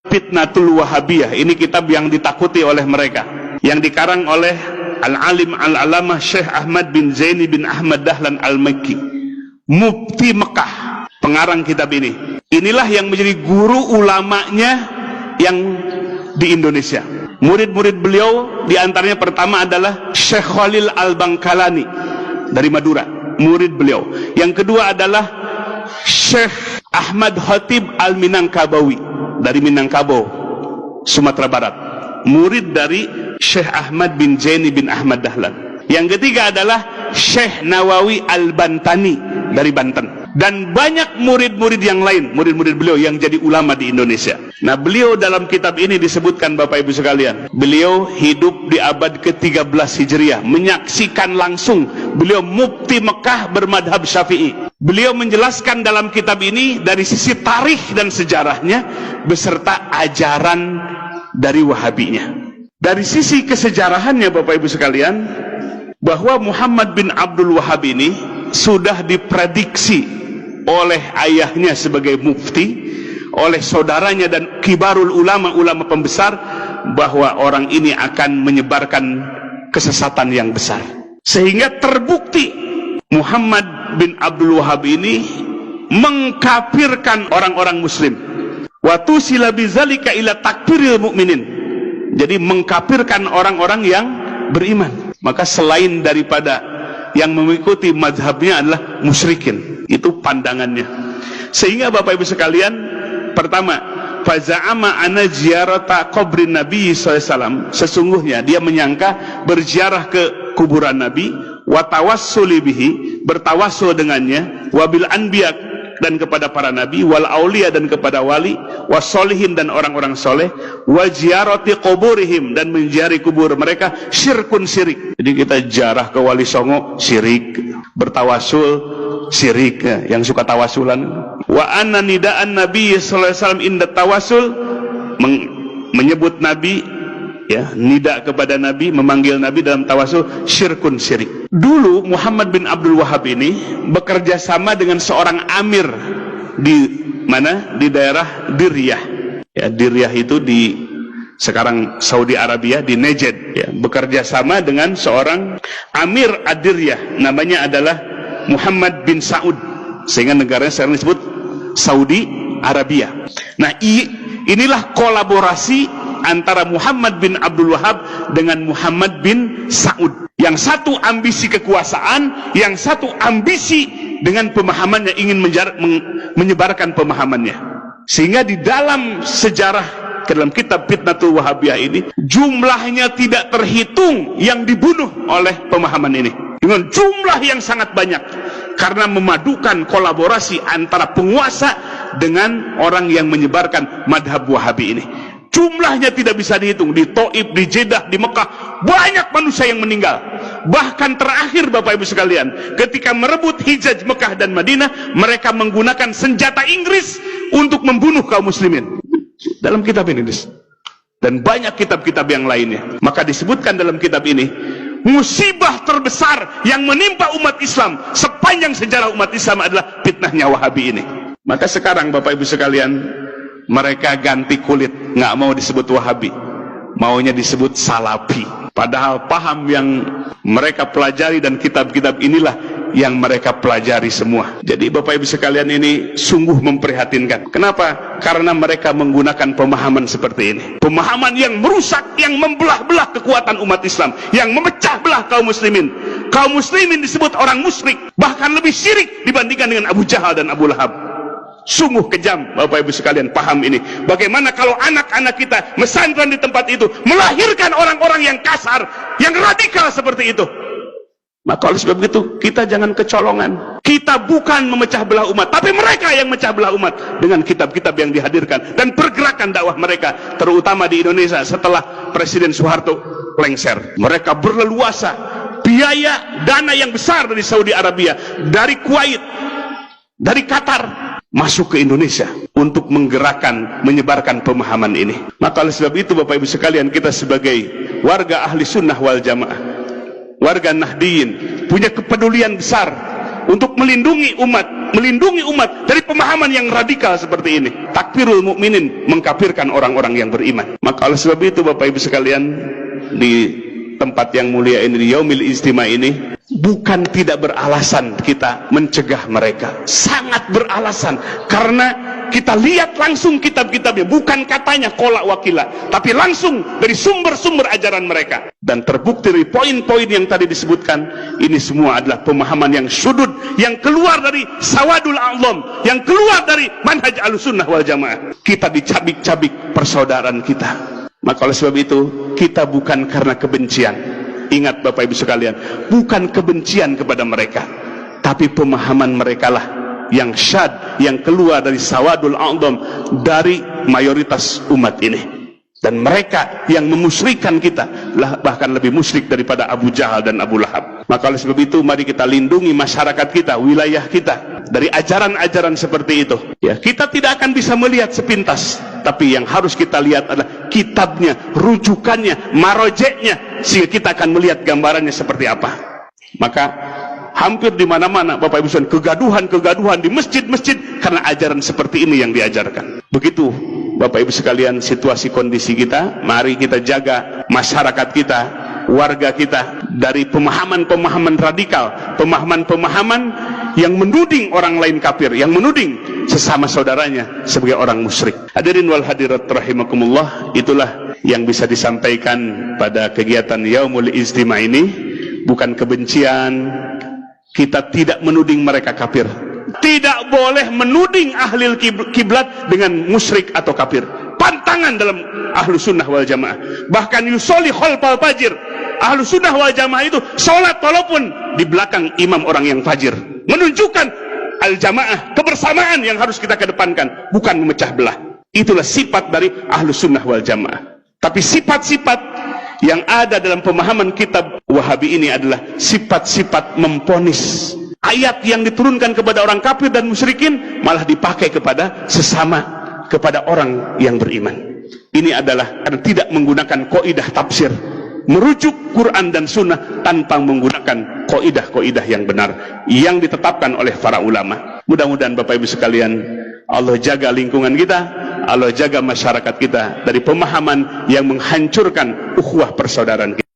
Fitnatul Wahabiyah. Ini kitab yang ditakuti oleh mereka, yang dikarang oleh Al-Alim Al-Alamah Syekh Ahmad bin Zaini bin Ahmad Dahlan Al-Makki, Mufti Mekah, pengarang kitab ini. Inilah yang menjadi guru ulamanya yang di Indonesia. Murid-murid beliau diantaranya pertama adalah Syekh Khalil Al-Bangkalani dari Madura, murid beliau. Yang kedua adalah Syekh Ahmad Khatib Al-Minangkabawi dari Minangkabau, Sumatera Barat, murid dari Syekh Ahmad bin Zaini bin Ahmad Dahlan. Yang ketiga adalah Syekh Nawawi Al-Bantani dari Banten, dan banyak murid-murid yang lain, murid-murid beliau yang jadi ulama di Indonesia. Nah, beliau dalam kitab ini disebutkan, Bapak Ibu sekalian, beliau hidup di abad ke-13 Hijriah, menyaksikan langsung, beliau mufti Mekah bermadhab Syafi'i. Beliau menjelaskan dalam kitab ini dari sisi tarikh dan sejarahnya beserta ajaran dari Wahabinya. Dari sisi kesejarahannya, Bapak Ibu sekalian, bahwa Muhammad bin Abdul Wahab ini sudah diprediksi oleh ayahnya sebagai mufti, oleh saudaranya dan kibarul ulama pembesar, bahwa orang ini akan menyebarkan kesesatan yang besar. Sehingga terbukti Muhammad bin Abdul Wahab ini mengkafirkan orang-orang muslim. Wa tusila bizalika ila takfiril mukminin. Jadi mengkafirkan orang-orang yang beriman. Maka selain daripada yang mengikuti mazhabnya adalah musyrikin. Itu pandangannya. Sehingga Bapak Ibu sekalian, pertama, faza'ama ana ziyarata qabrin Nabi SAW, sesungguhnya dia menyangka berziarah ke kuburan Nabi, wa tawassuli bihi, bertawassul dengannya, wabil anbiya, dan kepada para nabi, wal aulia, dan kepada wali, wasolihin, dan orang-orang soleh, wa ziyarati quburihim, dan menziarahi kubur mereka, syirkun syirik. Jadi kita ziarah ke Wali Songo syirik, bertawasul syirik, yang suka tawasulan. Wa anna nidaan Nabi sallallahu alaihi wasallam inda tawasul, menyebut Nabi, ya, nida kepada Nabi, memanggil Nabi dalam tawasul, syirkun syirik. Dulu Muhammad bin Abdul Wahab ini bekerja sama dengan seorang amir di mana? Di daerah Diryah. Ya, Diryah itu di sekarang Saudi Arabia, di Najd. Ya, bekerja sama dengan seorang amir Ad-Diryah, namanya adalah Muhammad bin Saud, sehingga negaranya sekarang disebut Saudi Arabia. Nah, inilah kolaborasi antara Muhammad bin Abdul Wahab dengan Muhammad bin Saud. Yang satu ambisi kekuasaan, yang satu ambisi dengan pemahamannya, ingin menyebarkan pemahamannya. Sehingga di dalam sejarah, ke dalam kitab Fitnatul Wahabiyah ini, jumlahnya tidak terhitung yang dibunuh oleh pemahaman ini, dengan jumlah yang sangat banyak, karena memadukan kolaborasi antara penguasa dengan orang yang menyebarkan madhab Wahabi ini. Jumlahnya tidak bisa dihitung. Di Taif, di Jeddah, di Mekah, banyak manusia yang meninggal. Bahkan terakhir, Bapak Ibu sekalian, ketika merebut Hijaz Mekah dan Madinah, mereka menggunakan senjata Inggris untuk membunuh kaum muslimin. Dalam kitab ini, dan banyak kitab-kitab yang lainnya. Maka disebutkan dalam kitab ini, musibah terbesar yang menimpa umat Islam sepanjang sejarah umat Islam adalah fitnahnya Wahabi ini. Maka sekarang, Bapak Ibu sekalian, mereka ganti kulit, nggak mau disebut Wahabi, maunya disebut Salafi. Padahal paham yang mereka pelajari dan kitab-kitab inilah yang mereka pelajari semua. Jadi Bapak Ibu sekalian, ini sungguh memprihatinkan. Kenapa? Karena mereka menggunakan pemahaman seperti ini, pemahaman yang merusak, yang membelah-belah kekuatan umat Islam, yang memecah belah kaum muslimin. Kaum muslimin disebut orang musyrik, bahkan lebih syirik dibandingkan dengan Abu Jahal dan Abu Lahab. Sungguh kejam, Bapak Ibu sekalian, paham ini. Bagaimana kalau anak-anak kita mesantren di tempat itu melahirkan orang-orang yang kasar, yang radikal seperti itu? Maka oleh sebab itu, kita jangan kecolongan. Kita bukan memecah belah umat, tapi mereka yang memecah belah umat dengan kitab-kitab yang dihadirkan dan pergerakan dakwah mereka, terutama di Indonesia setelah Presiden Soeharto lengser. Mereka berleluasa, biaya dana yang besar dari Saudi Arabia, dari Kuwait, dari Qatar, masuk ke Indonesia untuk menggerakkan, menyebarkan pemahaman ini. Maka oleh sebab itu, Bapak Ibu sekalian, kita sebagai warga ahli sunnah wal jamaah, warga Nahdiyin, punya kepedulian besar untuk melindungi umat melindungi umat dari pemahaman yang radikal seperti ini. Takfirul mukminin, mengkafirkan orang-orang yang beriman. Maka oleh sebab itu Bapak Ibu sekalian, di tempat yang mulia ini, di Yaumil Ijtima ini, bukan tidak beralasan kita mencegah mereka, sangat beralasan, karena kita lihat langsung kitab-kitabnya, bukan katanya kolak wakila, tapi langsung dari sumber-sumber ajaran mereka. Dan terbukti dari poin-poin yang tadi disebutkan, ini semua adalah pemahaman yang sudut, yang keluar dari sawadul a'lam, yang keluar dari manhaj Ahlussunnah wal Jamaah. Kita dicabik-cabik persaudaraan kita. Maka oleh sebab itu, kita bukan karena kebencian. Ingat Bapak Ibu sekalian, bukan kebencian kepada mereka, tapi pemahaman mereka lah yang syad, yang keluar dari sawadul a'dham, dari mayoritas umat ini. Dan mereka yang memusyrikan kita bahkan lebih musyrik daripada Abu Jahal dan Abu Lahab. Maka oleh sebab itu, mari kita lindungi masyarakat kita, wilayah kita, dari ajaran-ajaran seperti itu. Ya, kita tidak akan bisa melihat sepintas, tapi yang harus kita lihat adalah kitabnya, rujukannya, marojeknya, sehingga kita akan melihat gambarannya seperti apa. Maka hampir di mana-mana Bapak Ibu sekalian, kegaduhan di masjid-masjid karena ajaran seperti ini yang diajarkan. Begitu Bapak Ibu sekalian situasi kondisi kita. Mari kita jaga masyarakat kita, warga kita dari pemahaman-pemahaman radikal, pemahaman-pemahaman yang menuding orang lain kafir, yang menuding sesama saudaranya sebagai orang musyrik. Hadirin wal hadirat rahimakumullah, itulah yang bisa disampaikan pada kegiatan Yaumul Ijtima ini. Bukan kebencian, kita tidak menuding mereka kafir. Tidak boleh menuding ahli kiblat dengan musyrik atau kafir. Pantangan dalam Ahlussunnah wal Jamaah. Bahkan yusolli khalfal fajir. Ahlussunnah wal Jamaah itu sholat walaupun di belakang imam orang yang fajir. Menunjukkan al-jamaah, kebersamaan yang harus kita kedepankan, bukan memecah belah. Itulah sifat dari Ahlussunnah wal Jamaah. Tapi sifat-sifat yang ada dalam pemahaman kitab Wahabi ini adalah sifat-sifat memponis. Ayat yang diturunkan kepada orang kafir dan musyrikin malah dipakai kepada sesama, kepada orang yang beriman. Ini adalah karena tidak menggunakan kaidah tafsir, merujuk Quran dan Sunnah tanpa menggunakan kaidah-kaidah yang benar yang ditetapkan oleh para ulama. Mudah-mudahan Bapak Ibu sekalian, Allah jaga lingkungan kita, Allah jaga masyarakat kita dari pemahaman yang menghancurkan ukhuwah persaudaraan kita.